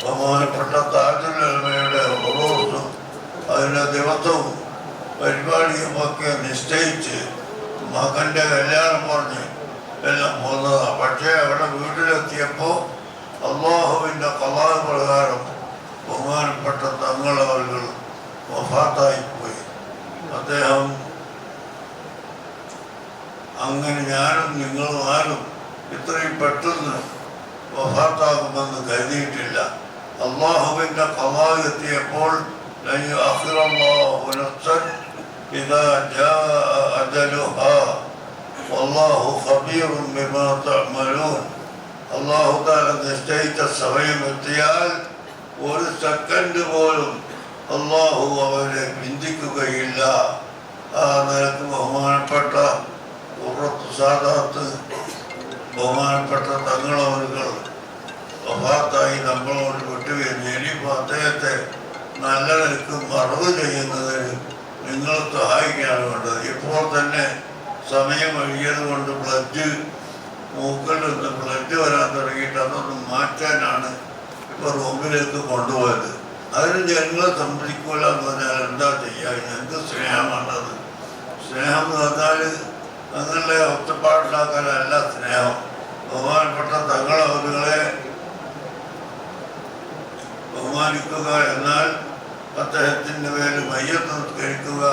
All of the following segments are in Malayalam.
ബഹുമാനപ്പെട്ട താജുൽ ഉറൂസും അതിൻ്റെ ദിവസവും പരിപാടിയുമൊക്കെ നിശ്ചയിച്ച് മകൻ്റെ കല്യാണം പറഞ്ഞ് എല്ലാം പോകുന്നതാണ്. പക്ഷേ അവിടെ വീട്ടിലെത്തിയപ്പോൾ അള്ളാഹുവിൻ്റെ ഖളാ പ്രകാരം ബഹുമാനപ്പെട്ട തങ്ങളവர்கள் വഫാത്തായിപ്പോയി. അദ്ദേഹം അങ്ങനെ ഞാനും നിങ്ങളും ആരും ഇത്രയും പെട്ടെന്ന് വഫാത്താകുമെന്ന് കരുതിയിട്ടില്ല. അള്ളാഹുവിൻ്റെ ഖളാ എത്തിയപ്പോൾ إذا جاء أجلها والله خبير بما تعملون. അള്ളാഹു തആല നിശ്ചയിച്ച സമയമെത്തിയാൽ ഒരു സെക്കൻഡ് പോലും അള്ളാഹു അവരെ ബന്ധിക്കുകയില്ല. ആ നിലക്ക് ബഹുമാനപ്പെട്ട സാദാത്ത് ബഹുമാനപ്പെട്ട തങ്ങളവர்கள் വഫാത്തായി നമ്മളോട് വിട്ടുവരുന്നു. ഇനിയിപ്പോൾ അദ്ദേഹത്തെ നല്ല നിലക്ക് മറവ് ചെയ്യുന്നതിന് നിങ്ങൾ സഹായിക്കുകയാണ് വേണ്ടത്. ഇപ്പോൾ തന്നെ സമയം ഒഴിയത് കൊണ്ട് ബ്ലഡ് മൂക്കിൽ നിന്ന് ബ്ലഡ് വരാൻ തുടങ്ങിയിട്ട് അതൊന്ന് മാറ്റാനാണ് ഇപ്പോൾ റൂമിലേക്ക് കൊണ്ടുപോയത്. അതിന് ജനങ്ങൾ സമ്മതിക്കൂല എന്ന് പറഞ്ഞാൽ എന്താ ചെയ്യുക? എന്ത് സ്നേഹമാണത്? സ്നേഹം എന്ന് പറഞ്ഞാൽ അങ്ങനെ ഒറ്റപ്പാടുണ്ടാക്കാനല്ല സ്നേഹം. ബഹുമാനപ്പെട്ട തങ്ങളവരുകളെ ബഹുമാനിക്കുക എന്നാൽ അദ്ദേഹത്തിൻ്റെ പേര് മയ്യത്ത് നിസ്കരിക്കുക,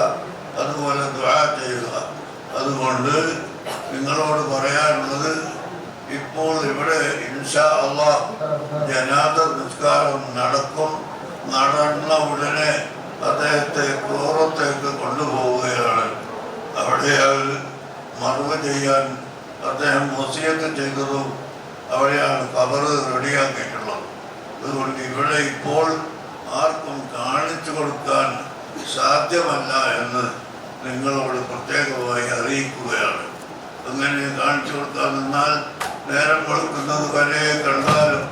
അതുപോലെ ദുആ ചെയ്യുക. അതുകൊണ്ട് നിങ്ങളോട് പറയാനുള്ളത്, ഇപ്പോൾ ഇവിടെ ഇൻഷാ അല്ലാഹ് ജനാസ നിസ്കാരം നടക്കും. നടന്ന ഉടനെ അദ്ദേഹത്തെ കോറത്തേക്ക് കൊണ്ടുപോവുകയാണ്. അവിടെ അവർ മറവ് ചെയ്യാൻ അദ്ദേഹം വസിയത്ത് ചെയ്തതും അവിടെയാണ് ഖബറ് റെഡിയാക്കിയിട്ടുള്ളത്. അതുകൊണ്ട് ഇവിടെ ഇപ്പോൾ ആർക്കും കാണിച്ചു കൊടുക്കാൻ സാധ്യമല്ല എന്ന് നിങ്ങളോട് പ്രത്യേകമായി അറിയിക്കുകയാണ്. അങ്ങനെ കാണിച്ചു കൊടുക്കാൻ നിന്നാൽ നേരം കൊടുക്കുന്നത് വരെ കണ്ടാലും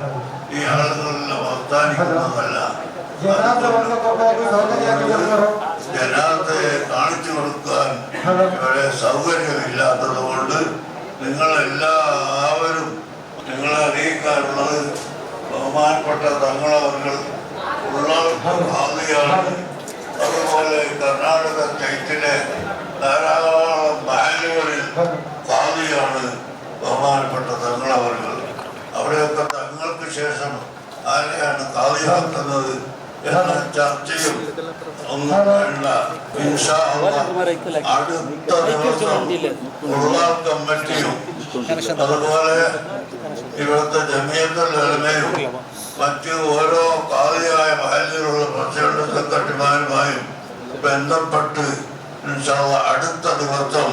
ഈ ആളുകളെല്ലാം അവസാനിക്കുന്നതല്ല. ജനാസയെ കാണിച്ചു കൊടുക്കാൻ ഇവിടെ സൗകര്യമില്ലാത്തത് കൊണ്ട് നിങ്ങളെല്ലാവരും നിങ്ങളെ അറിയിക്കാനുള്ളത്, ബഹുമാനപ്പെട്ട തങ്ങളവர்கள் ാണ്. അതുപോലെ കർണാടക സ്റ്റേറ്റിലെ ധാരാളം ബാങ്കുകളിൽ ഖാദിയാണ് ബഹുമാനപ്പെട്ട തങ്ങളവர்கள். അവിടെയൊക്കെ തങ്ങൾക്ക് ശേഷം ആരെയാണ് ഖാദിയാക്കുന്നത് എന്ന ചർച്ചയും ഒന്നും വേണ്ട. ഇൻഷാ അല്ലാഹ് അടുത്ത ദിവസം ഖുർആൻ കമ്മിറ്റിയും അതുപോലെ ഇവിടുത്തെ ജമിയത്തുൽ ഉലമയും മറ്റ് ഓരോ ഖാദിയായ മഹല്ലിലുള്ള പ്രസിഡന്റ് സെക്രട്ടറിമാരുമായും ബന്ധപ്പെട്ട് ഇൻഷാ അല്ലാഹ് അടുത്ത ദിവസം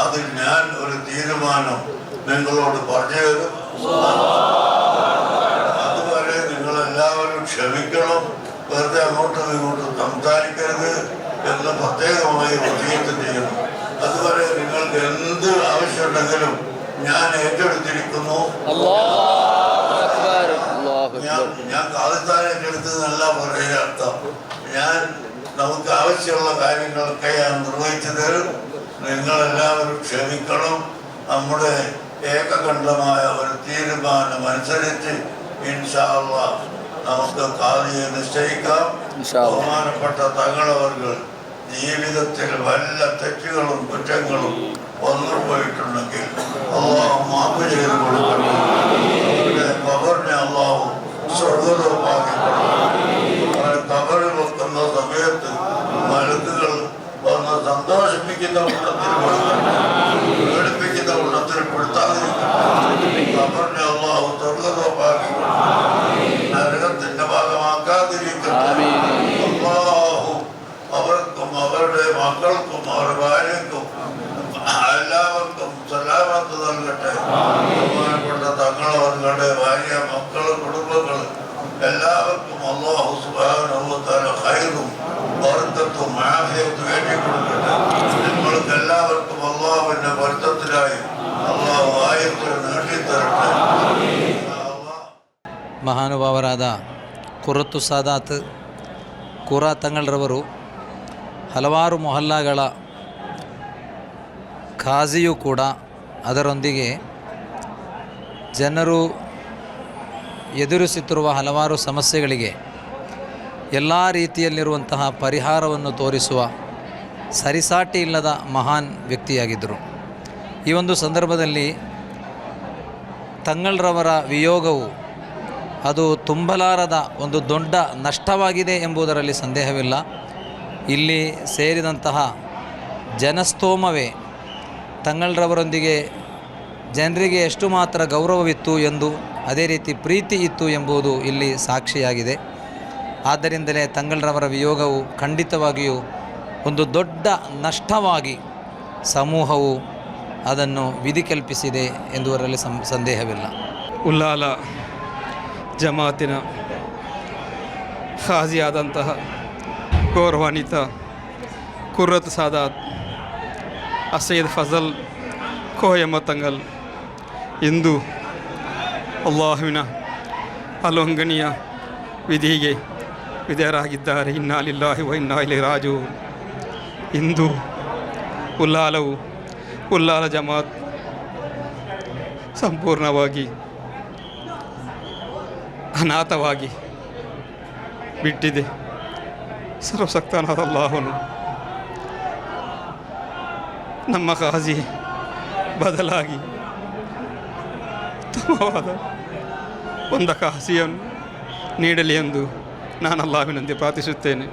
അതിൽ ഞാൻ ഒരു തീരുമാനം നിങ്ങളോട് പറഞ്ഞു തരും. അതുവരെ നിങ്ങളെല്ലാവരും ക്ഷമിക്കണം. വെറുതെ അങ്ങോട്ടും ഇങ്ങോട്ടും സംസാരിക്കരുത് എന്ന് പ്രത്യേകമായി വസിയത്ത് ചെയ്യുന്നു. അതുവരെ നിങ്ങൾക്ക് എന്ത് ആവശ്യമുണ്ടെങ്കിലും ഞാൻ ഏറ്റെടുത്തിരിക്കുന്നു. ഞാൻ ഖാദിസ്ഥാൻ ഏറ്റെടുത്തതെന്നല്ല പറയുക അർത്ഥം. ഞാൻ നമുക്ക് ആവശ്യമുള്ള കാര്യങ്ങളൊക്കെ ഞാൻ നിർവഹിച്ചു തരും. നിങ്ങളെല്ലാവരും ക്ഷമിക്കണം. നമ്മുടെ ഏകകണ്ഠമായ ഒരു തീരുമാനം അനുസരിച്ച് ഇൻഷാ അല്ലാഹ് നമുക്ക് ഖാദിയെ നിശ്ചയിക്കാം. ബഹുമാനപ്പെട്ട തങ്ങളവர்கள் ജീവിതത്തിൽ വല്ല തെറ്റുകളും കുറ്റങ്ങളും വന്നു പോയിട്ടുണ്ടെങ്കിൽ അല്ലാഹു മാപ്പ് ചെയ്ത് കൊടുക്കണം. അവരുടെ ഖബറിനെ അല്ലാഹു സ്വർഗ്ഗലോകമാക്കി കൊടുക്കണം. അവർ ഖബറിൽ വെക്കുന്ന സമയത്ത് മലക്കുകൾ വന്ന് സന്തോഷിപ്പിക്കുന്ന കൂട്ടത്തിൽ പേടിപ്പിക്കുന്ന കൂട്ടത്തിൽ പെടുത്താതിരിക്കണം. ഖബറിനെ അല്ലാഹു സ്വർഗ്ഗലോകമാക്കി നരകത്തിന്റെ ഭാഗമാക്കാതിരിക്കട്ടെ. അല്ലാഹു അവർക്കും അവരുടെ മക്കൾക്കും അവരുടെ ഭാര്യക്കും എല്ലാവർക്കും സലാമത്ത് നൽകട്ടെ. ബഹുമാനപ്പെട്ട തങ്ങളവരുടെ ഭാര്യ, മക്കള്, കുടുംബങ്ങൾ എല്ലാവർക്കും അല്ലാഹു സുബ്ഹാനഹു വ തആല ഖൈറും ബർക്കത്തും ആഫിയത്തും ഏറ്റിക്കൊടുക്കട്ടെ. നിങ്ങൾക്ക് എല്ലാവർക്കും അല്ലാഹുവിന്റെ ബർക്കത്തിനായി അല്ലാഹു ആയത്ത് നീട്ടിത്തരട്ടെ. മഹാനുഭാവരാದ ഖുറത്തു സാദാത്ത് ಕೂರಾ ತಂಗಳ್ರವರು ಹಲವಾರು ಮೊಹಲ್ಲಾಗಳ ಖಾಜಿಯೂ ಕೂಡ. ಅದರೊಂದಿಗೆ ಜನರು ಎದುರಿಸುತ್ತಿರುವ ಹಲವಾರು ಸಮಸ್ಯೆಗಳಿಗೆ ಎಲ್ಲ ರೀತಿಯಲ್ಲಿರುವಂತಹ ಪರಿಹಾರವನ್ನು ತೋರಿಸುವ ಸರಿಸಾಟಿ ಇಲ್ಲದ ಮಹಾನ್ ವ್ಯಕ್ತಿಯಾಗಿದ್ದರು. ಈ ಒಂದು ಸಂದರ್ಭದಲ್ಲಿ ತಂಗಳ್ರವರ ವಿಯೋಗವು ಅದು ತುಂಬಲಾರದ ಒಂದು ದೊಡ್ಡ ನಷ್ಟವಾಗಿದೆ ಎಂಬುದರಲ್ಲಿ ಸಂದೇಹವಿಲ್ಲ. ಇಲ್ಲಿ ಸೇರಿದಂತಹ ಜನಸ್ತೋಮವೇ ತಂಗಳ್ರವರೊಂದಿಗೆ ಜನರಿಗೆ ಎಷ್ಟು ಮಾತ್ರ ಗೌರವವಿತ್ತು ಎಂದು, ಅದೇ ರೀತಿ ಪ್ರೀತಿ ಇತ್ತು ಎಂಬುದು ಇಲ್ಲಿ ಸಾಕ್ಷಿಯಾಗಿದೆ. ಆದ್ದರಿಂದಲೇ ತಂಗಳ್ರವರ ವಿಯೋಗವು ಖಂಡಿತವಾಗಿಯೂ ಒಂದು ದೊಡ್ಡ ನಷ್ಟವಾಗಿ ಸಮೂಹವು ಅದನ್ನು ವಿಧಿ ಕಲ್ಪಿಸಿದೆ ಎಂಬುದರಲ್ಲಿ ಸಂದೇಹವಿಲ್ಲ. ಉಲ್ಲಾಲ ಜಮಾತಿನ ಖಾಜಿಯಾದಂತಹ ಗೌರವಾನ್ವಿತ ಕುರ್ರತ್ ಸಾದಾತ್ ಅಸೈದ್ ಫಜಲ್ ಕೋಯಮ್ಮ ತಂಗಲ್ ಇಂದು ಅಲ್ಲಾಹುವಿನ ಅಲೋಂಘನೀಯ ವಿಧಿಗೆ ವಿಧೇಯರಾಗಿದ್ದಾರೆ. ಇನ್ನಾ ಲಿಲ್ಲಾಹಿ ವ ಇನ್ನಾ ಇಲೈಹಿ ರಾಜಿಊನ್. ಇಂದು ಉಲ್ಲಾಲ ಜಮಾತ್ ಸಂಪೂರ್ಣವಾಗಿ ಅನಾಥವಾಗಿ ಬಿಟ್ಟಿದೆ. ಸರ್ವಶಕ್ತನಾದ ಅಲ್ಲಾಹನು ನಮ್ಮ ಖಾಜಿ ಬದಲಾಗಿ ಉತ್ತಮವಾದ ಒಂದು ಖಾಜಿಯನ್ನು ನೀಡಲಿ ಎಂದು ನಾನು ಅಲ್ಲಾಹ್ವಿನಂತೆ ಪ್ರಾರ್ಥಿಸುತ್ತೇನೆ.